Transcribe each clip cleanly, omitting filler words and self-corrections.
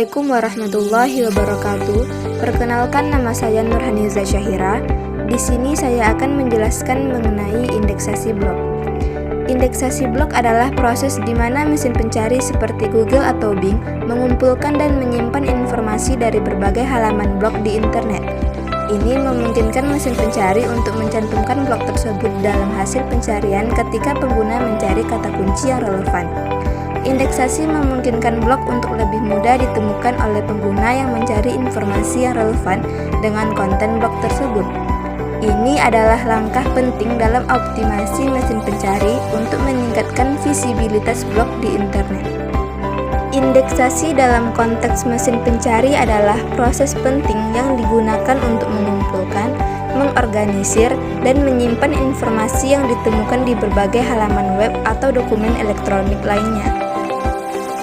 Assalamualaikum warahmatullahi wabarakatuh. Perkenalkan, nama saya Nurhaniza Syahira. Di sini saya akan menjelaskan mengenai indeksasi blog. Indeksasi blog adalah proses di mana mesin pencari seperti Google atau Bing mengumpulkan dan menyimpan informasi dari berbagai halaman blog di internet. Ini memungkinkan mesin pencari untuk mencantumkan blog tersebut dalam hasil pencarian ketika pengguna mencari kata kunci yang relevan. Indeksasi memungkinkan blog untuk lebih mudah ditemukan oleh pengguna yang mencari informasi yang relevan dengan konten blog tersebut. Ini adalah langkah penting dalam optimasi mesin pencari untuk meningkatkan visibilitas blog di internet. Indeksasi dalam konteks mesin pencari adalah proses penting yang digunakan untuk mengumpulkan, mengorganisir, dan menyimpan informasi yang ditemukan di berbagai halaman web atau dokumen elektronik lainnya.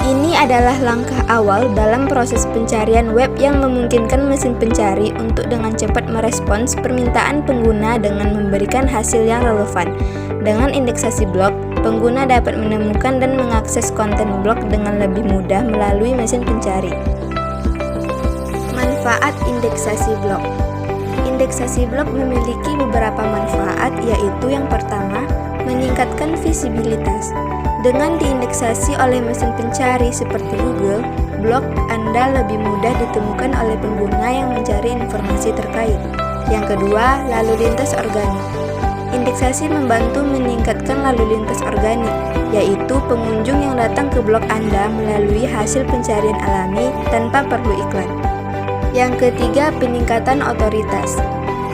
Ini adalah langkah awal dalam proses pencarian web yang memungkinkan mesin pencari untuk dengan cepat merespons permintaan pengguna dengan memberikan hasil yang relevan. Dengan indeksasi blog, pengguna dapat menemukan dan mengakses konten blog dengan lebih mudah melalui mesin pencari. Manfaat indeksasi blog. Indeksasi blog memiliki beberapa manfaat, yaitu yang pertama, meningkatkan visibilitas. Dengan diindeksasi oleh mesin pencari seperti Google, blog Anda lebih mudah ditemukan oleh pengguna yang mencari informasi terkait. Yang kedua, lalu lintas organik. Indeksasi membantu meningkatkan lalu lintas organik, yaitu pengunjung yang datang ke blog Anda melalui hasil pencarian alami tanpa perlu iklan. Yang ketiga, peningkatan otoritas.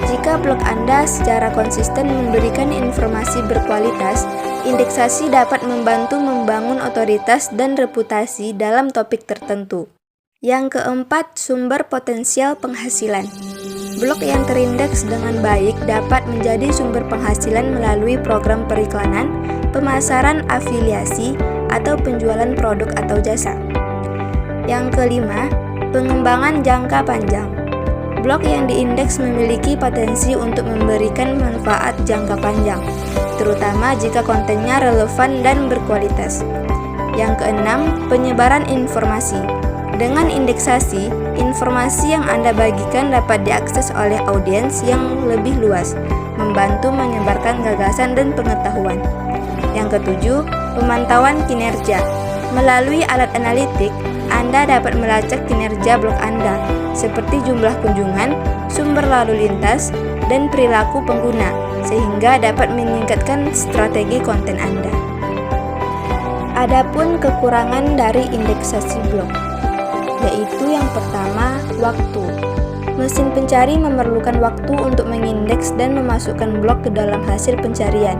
Jika blog Anda secara konsisten memberikan informasi berkualitas, indeksasi dapat membantu membangun otoritas dan reputasi dalam topik tertentu. Yang keempat, sumber potensial penghasilan. Blog yang terindeks dengan baik dapat menjadi sumber penghasilan melalui program periklanan, pemasaran afiliasi, atau penjualan produk atau jasa. Yang kelima, pengembangan jangka panjang. Blog yang diindeks memiliki potensi untuk memberikan manfaat jangka panjang, terutama jika kontennya relevan dan berkualitas. Yang keenam, penyebaran informasi. Dengan indeksasi, informasi yang Anda bagikan dapat diakses oleh audiens yang lebih luas, membantu menyebarkan gagasan dan pengetahuan. Yang ketujuh, pemantauan kinerja. Melalui alat analitik, Anda dapat melacak kinerja blog Anda, seperti jumlah kunjungan, sumber lalu lintas, dan perilaku pengguna, sehingga dapat meningkatkan strategi konten Anda. Adapun kekurangan dari indeksasi blog, yaitu yang pertama, waktu. Mesin pencari memerlukan waktu untuk mengindeks dan memasukkan blog ke dalam hasil pencarian.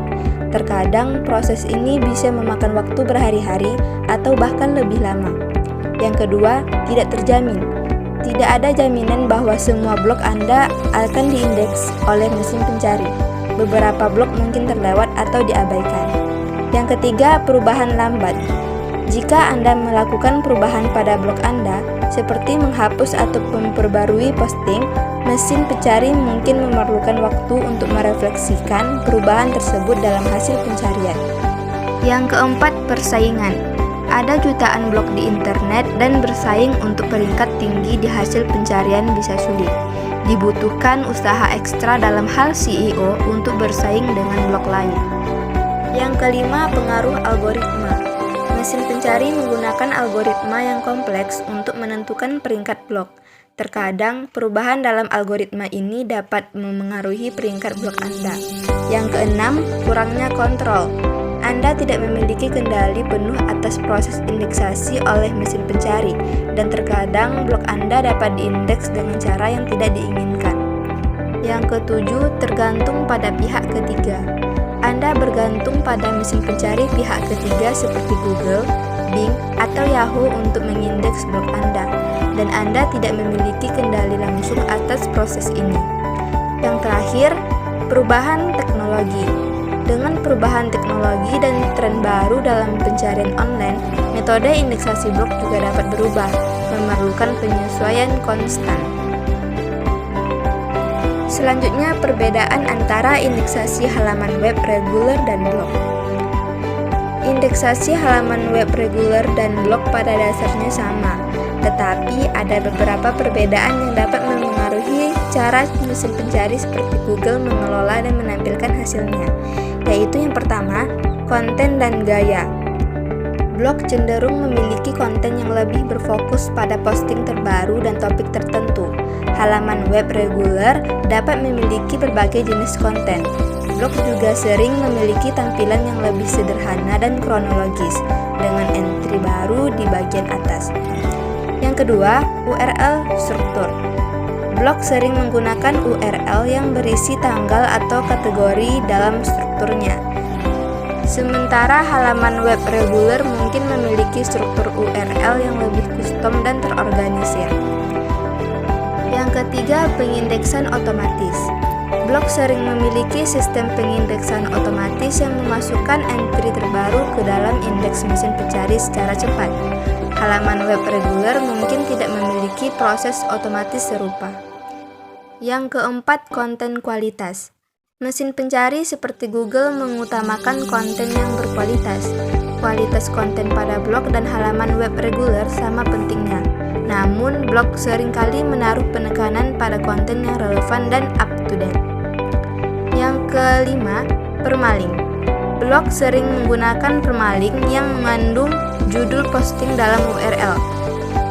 Terkadang proses ini bisa memakan waktu berhari-hari atau bahkan lebih lama. Yang kedua, tidak terjamin. Tidak ada jaminan bahwa semua blog Anda akan diindeks oleh mesin pencari. Beberapa blog mungkin terlewat atau diabaikan. Yang ketiga, perubahan lambat. Jika Anda melakukan perubahan pada blog Anda, seperti menghapus atau memperbarui posting, mesin pencari mungkin memerlukan waktu untuk merefleksikan perubahan tersebut dalam hasil pencarian. Yang keempat, persaingan. Ada jutaan blog di internet dan bersaing untuk peringkat tinggi di hasil pencarian bisa sulit. Dibutuhkan usaha ekstra dalam hal SEO untuk bersaing dengan blog lain. Yang kelima, pengaruh algoritma. Mesin pencari menggunakan algoritma yang kompleks untuk menentukan peringkat blog. Terkadang, perubahan dalam algoritma ini dapat memengaruhi peringkat blog Anda. Yang keenam, kurangnya kontrol. Anda tidak memiliki kendali penuh atas proses indeksasi oleh mesin pencari, dan terkadang blog Anda dapat diindeks dengan cara yang tidak diinginkan. Yang ketujuh, tergantung pada pihak ketiga. Anda bergantung pada mesin pencari pihak ketiga seperti Google, Bing, atau Yahoo untuk mengindeks blog Anda, dan Anda tidak memiliki kendali langsung atas proses ini. Yang terakhir, perubahan teknologi. Dengan perubahan teknologi dan tren baru dalam pencarian online, metode indeksasi blog juga dapat berubah, memerlukan penyesuaian konstan. Selanjutnya, perbedaan antara indeksasi halaman web reguler dan blog. Indeksasi halaman web reguler dan blog pada dasarnya sama, Tetapi ada beberapa perbedaan yang dapat memengaruhi cara mesin pencari seperti Google mengelola dan menampilkan hasilnya, yaitu yang pertama, konten dan gaya. Blog cenderung memiliki konten yang lebih berfokus pada posting terbaru dan topik tertentu. Halaman web reguler dapat memiliki berbagai jenis konten. Blog juga sering memiliki tampilan yang lebih sederhana dan kronologis, dengan entry baru di bagian atas. Yang kedua, URL struktur. Blog sering menggunakan URL yang berisi tanggal atau kategori dalam strukturnya. Sementara halaman web reguler mungkin memiliki struktur URL yang lebih custom dan terorganisir. Yang ketiga, pengindeksan otomatis. Blog sering memiliki sistem pengindeksan otomatis yang memasukkan entry terbaru ke dalam indeks mesin pencari secara cepat. Halaman web reguler mungkin tidak memiliki proses otomatis serupa. Yang keempat, konten kualitas. Mesin pencari seperti Google mengutamakan konten yang berkualitas. Kualitas konten pada blog dan halaman web reguler sama pentingnya. Namun, blog seringkali menaruh penekanan pada konten yang relevan dan up to date. Yang kelima, permaling. Blog sering menggunakan permaling yang mengandung judul posting dalam URL.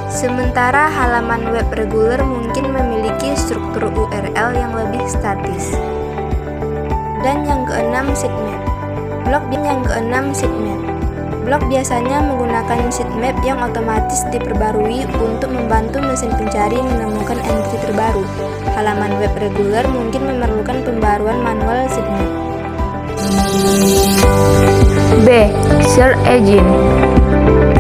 Sementara halaman web reguler mungkin memiliki struktur URL yang lebih statis. Dan yang keenam, sitemap. Blog biasanya menggunakan sitemap yang otomatis diperbarui untuk membantu mesin pencari menemukan entry terbaru. Halaman web reguler mungkin memerlukan pembaruan manual sitemap. B. Search Engine.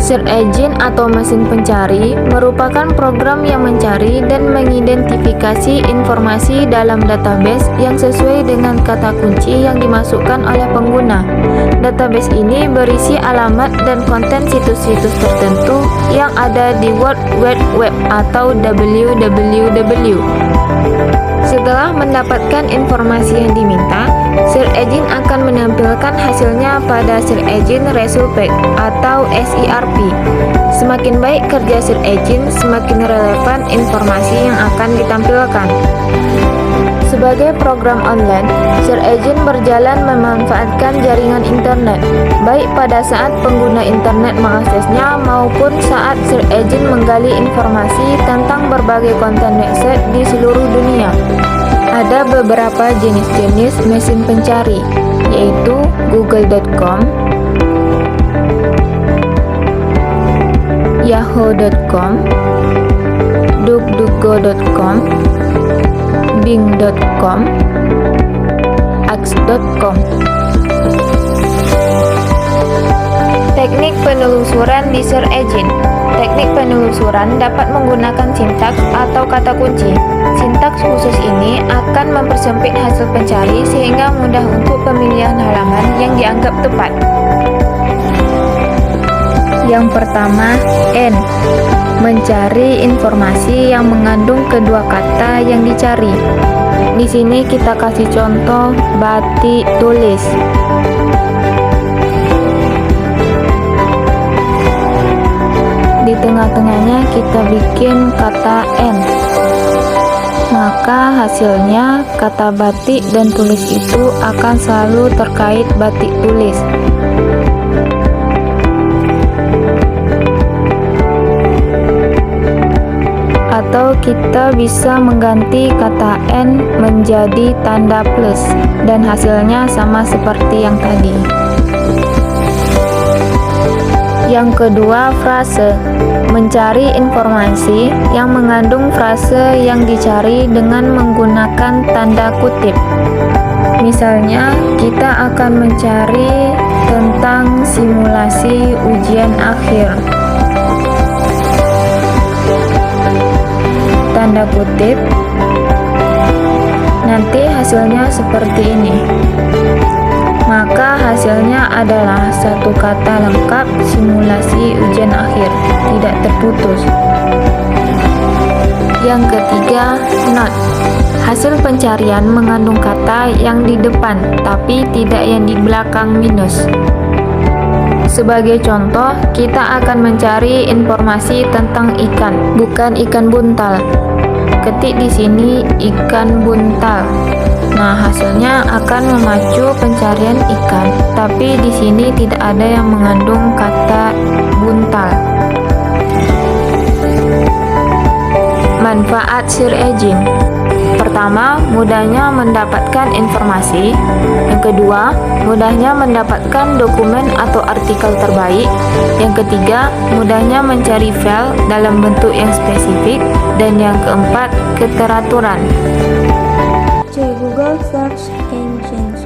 Search engine atau mesin pencari merupakan program yang mencari dan mengidentifikasi informasi dalam database yang sesuai dengan kata kunci yang dimasukkan oleh pengguna. Database ini berisi alamat dan konten situs-situs tertentu yang ada di World Wide Web atau WWW. Setelah mendapatkan informasi yang diminta, search engine akan menampilkan hasilnya pada Search Engine Result Page atau SERP. Semakin baik kerja search engine, semakin relevan informasi yang akan ditampilkan. Sebagai program online, search engine berjalan memanfaatkan jaringan internet, baik pada saat pengguna internet mengaksesnya maupun saat search engine menggali informasi tentang berbagai konten website di seluruh dunia. Ada beberapa jenis-jenis mesin pencari, yaitu google.com, yahoo.com, duckduckgo.com, bing.com, ax.com. Teknik penelusuran di search engine. Teknik penelusuran dapat menggunakan sintaks atau kata kunci. Sintaks khusus ini akan mempersempit hasil pencari sehingga mudah untuk pemilihan halaman yang dianggap tepat. Yang pertama, N. Mencari informasi yang mengandung kedua kata yang dicari. Di sini kita kasih contoh batik tulis. Di tengah-tengahnya kita bikin kata N. Maka hasilnya kata batik dan tulis itu akan selalu terkait batik tulis. Atau kita bisa mengganti kata N menjadi tanda plus dan hasilnya sama seperti yang tadi. Yang kedua, frase. Mencari informasi yang mengandung frase yang dicari dengan menggunakan tanda kutip. Misalnya, kita akan mencari tentang simulasi ujian akhir. Tanda kutip. Nanti hasilnya seperti ini. Maka hasilnya adalah satu kata lengkap simulasi ujian akhir, tidak terputus. Yang ketiga, not. Hasil pencarian mengandung kata yang di depan, tapi tidak yang di belakang minus. Sebagai contoh, kita akan mencari informasi tentang ikan, bukan ikan buntal. Ketik di sini ikan buntal. Nah, hasilnya akan memacu pencarian ikan, tapi di sini tidak ada yang mengandung kata buntal. Manfaat search engine. Pertama, mudahnya mendapatkan informasi. Yang kedua, mudahnya mendapatkan dokumen atau artikel terbaik. Yang ketiga, mudahnya mencari file dalam bentuk yang spesifik. Dan yang keempat, keteraturan. C. Google Search Engines.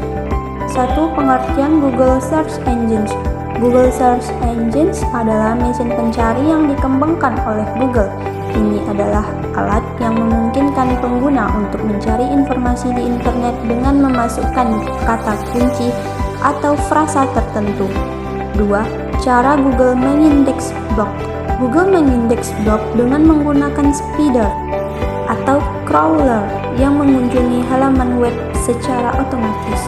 1. Pengertian Google Search Engines. Google Search Engines adalah mesin pencari yang dikembangkan oleh Google. Ini adalah alat yang memungkinkan pengguna untuk mencari informasi di internet dengan memasukkan kata kunci atau frasa tertentu. 2. Cara Google mengindeks blog. Google mengindeks blog dengan menggunakan spider atau crawler yang mengunjungi halaman web secara otomatis.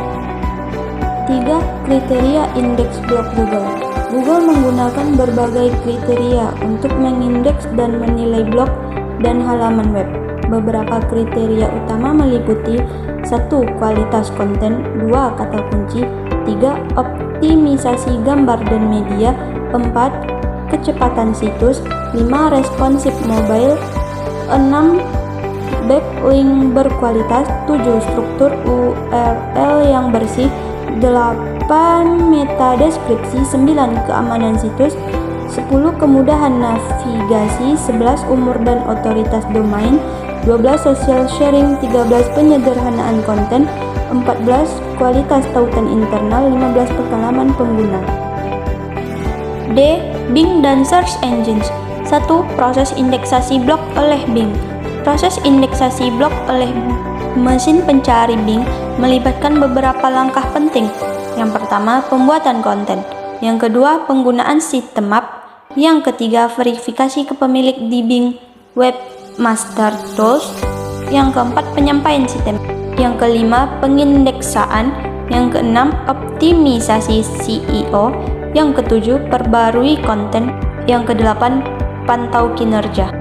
3. Kriteria indeks blog Google. Google menggunakan berbagai kriteria untuk mengindeks dan menilai blog dan halaman web. Beberapa kriteria utama meliputi 1. Kualitas konten, 2. Kata kunci, 3. Optimisasi gambar dan media, 4. Kecepatan situs, 5. Responsif mobile, 6. Backlink berkualitas, 7. Struktur URL yang bersih, 8. Meta deskripsi, 9. Keamanan situs, 10. Kemudahan navigasi, 11. Umur dan otoritas domain, 12. Social sharing, 13. Penyederhanaan konten, 14. Kualitas tautan internal, 15. Pengalaman pengguna. D. Bing dan Search Engines. 1. Proses indeksasi blog oleh Bing. Proses indeksasi blog oleh mesin pencari Bing melibatkan beberapa langkah penting. Yang pertama, pembuatan konten. Yang kedua, penggunaan sitemap. Yang ketiga, verifikasi kepemilik di Bing Webmaster Tools. Yang keempat, penyampaian sitemap. Yang kelima, pengindeksaan. Yang keenam, optimisasi SEO. Yang ketujuh, perbarui konten. Yang kedelapan, pantau kinerja.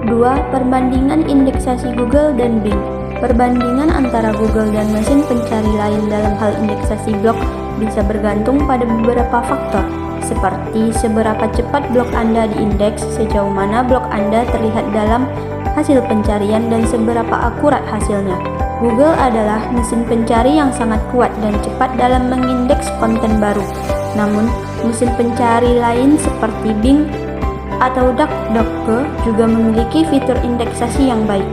2. Perbandingan indeksasi Google dan Bing. Perbandingan antara Google dan mesin pencari lain dalam hal indeksasi blog bisa bergantung pada beberapa faktor, seperti seberapa cepat blog Anda diindeks, sejauh mana blog Anda terlihat dalam hasil pencarian, dan seberapa akurat hasilnya. Google adalah mesin pencari yang sangat kuat dan cepat dalam mengindeks konten baru. Namun, mesin pencari lain seperti Bing atau DuckDuckGo juga memiliki fitur indeksasi yang baik.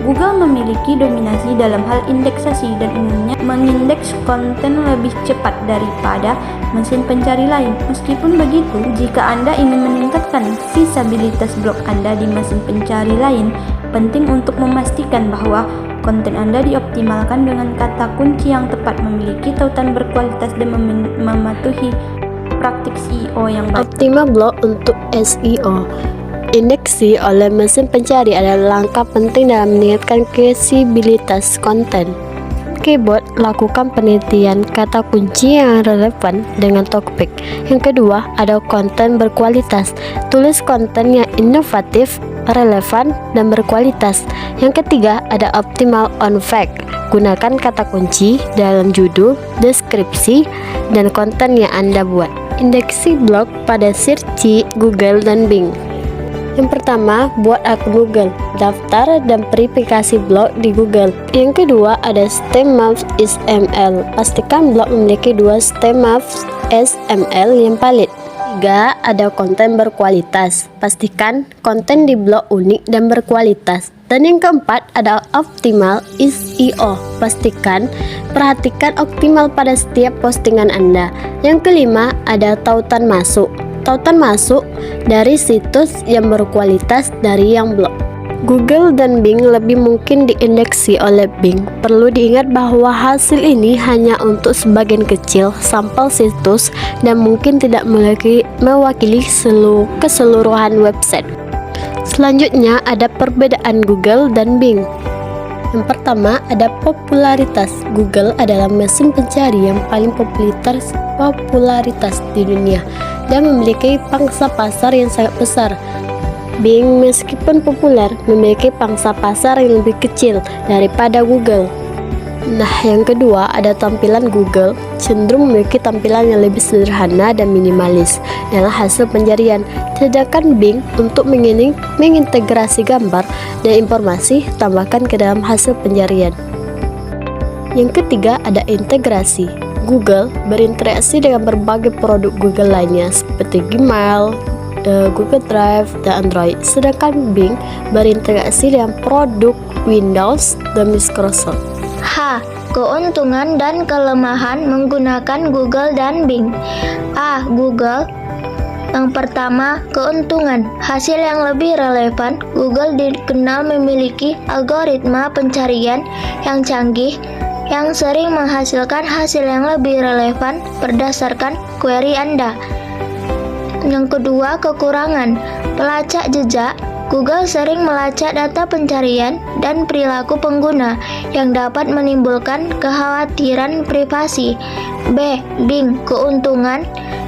Google memiliki dominasi dalam hal indeksasi dan umumnya mengindeks konten lebih cepat daripada mesin pencari lain. Meskipun begitu, jika Anda ingin meningkatkan visibilitas blog Anda di mesin pencari lain, penting untuk memastikan bahwa konten Anda dioptimalkan dengan kata kunci yang tepat, memiliki tautan berkualitas, dan mematuhi praktik SEO yang baik. Optimal blog untuk SEO. Indeksi oleh mesin pencari adalah langkah penting dalam meningkatkan visibilitas konten. Keyword, lakukan penelitian kata kunci yang relevan dengan topik. Yang kedua, ada konten berkualitas. Tulis konten yang inovatif, relevan, dan berkualitas. Yang ketiga, ada optimal on fact. Gunakan kata kunci dalam judul, deskripsi, dan konten yang Anda buat. Indeksi blog pada search Google dan Bing. Yang pertama, buat akun Google, daftar dan verifikasi blog di Google. Yang kedua, ada sitemap XML. Pastikan blog memiliki 2 sitemap XML yang valid. 3. Ada konten berkualitas. Pastikan konten di blog unik dan berkualitas. Dan yang keempat, ada optimal SEO. Perhatikan optimal pada setiap postingan Anda. Yang kelima, ada tautan masuk. Tautan masuk dari situs yang berkualitas dari yang blog. Google dan Bing lebih mungkin diindeksi oleh Bing. Perlu diingat bahwa hasil ini hanya untuk sebagian kecil sampel situs dan mungkin tidak mewakili keseluruhan website. Selanjutnya ada perbedaan Google dan Bing. Yang pertama ada popularitas. Google adalah mesin pencari yang paling popularitas di dunia dan memiliki pangsa pasar yang sangat besar. Bing meskipun populer memiliki pangsa pasar yang lebih kecil daripada Google. Nah, yang kedua ada tampilan. Google cenderung memiliki tampilan yang lebih sederhana dan minimalis dalam hasil pencarian, sedangkan Bing untuk mengintegrasi gambar dan informasi tambahkan ke dalam hasil pencarian. Yang ketiga ada integrasi. Google berinteraksi dengan berbagai produk Google lainnya seperti Gmail, Google Drive, dan Android, sedangkan Bing berinteraksi dengan produk Windows dan Microsoft. Keuntungan dan kelemahan menggunakan Google dan Bing. Google. Yang pertama, keuntungan. Hasil yang lebih relevan. Google dikenal memiliki algoritma pencarian yang canggih yang sering menghasilkan hasil yang lebih relevan berdasarkan query Anda. Yang kedua, kekurangan. Pelacak jejak. Google sering melacak data pencarian dan perilaku pengguna yang dapat menimbulkan kekhawatiran privasi. Bing. Keuntungan.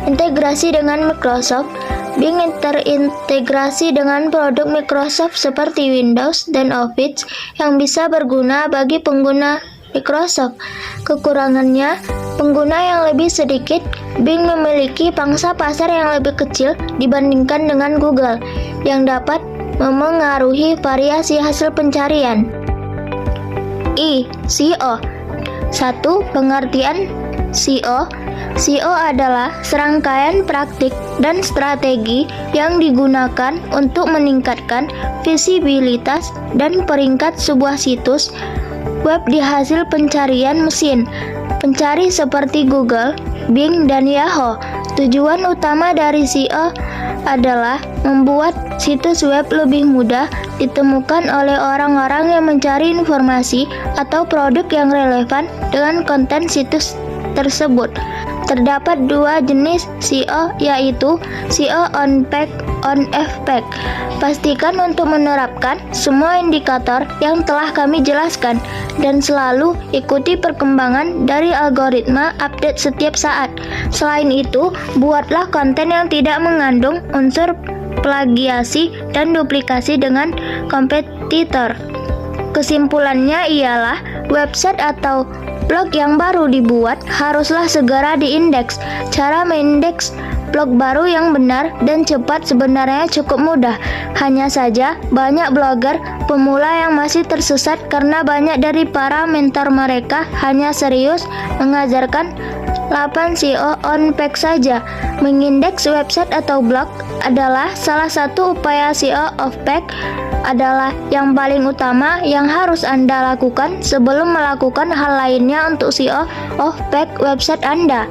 Integrasi dengan Microsoft. Bing terintegrasi dengan produk Microsoft seperti Windows dan Office yang bisa berguna bagi pengguna Microsoft. Kekurangannya, pengguna yang lebih sedikit. Bing memiliki pangsa pasar yang lebih kecil dibandingkan dengan Google, yang dapat memengaruhi variasi hasil pencarian. SEO. 1. Pengertian SEO. SEO adalah serangkaian praktik dan strategi yang digunakan untuk meningkatkan visibilitas dan peringkat sebuah situs web di hasil pencarian mesin pencari seperti Google, Bing, dan Yahoo. Tujuan utama dari SEO adalah membuat situs web lebih mudah ditemukan oleh orang-orang yang mencari informasi atau produk yang relevan dengan konten situs tersebut. Terdapat dua jenis SEO, yaitu SEO on-page, off-page. Pastikan untuk menerapkan semua indikator yang telah kami jelaskan dan selalu ikuti perkembangan dari algoritma update setiap saat. Selain itu, buatlah konten yang tidak mengandung unsur plagiasi dan duplikasi dengan kompetitor. Kesimpulannya ialah website atau blog yang baru dibuat haruslah segera diindeks. Cara mengindeks blog baru yang benar dan cepat sebenarnya cukup mudah. Hanya saja banyak blogger pemula yang masih tersesat karena banyak dari para mentor mereka hanya serius mengajarkan 8 SEO on-page saja. Mengindeks website atau blog adalah salah satu upaya. SEO off-page adalah yang paling utama yang harus Anda lakukan sebelum melakukan hal lainnya untuk SEO off-page website Anda.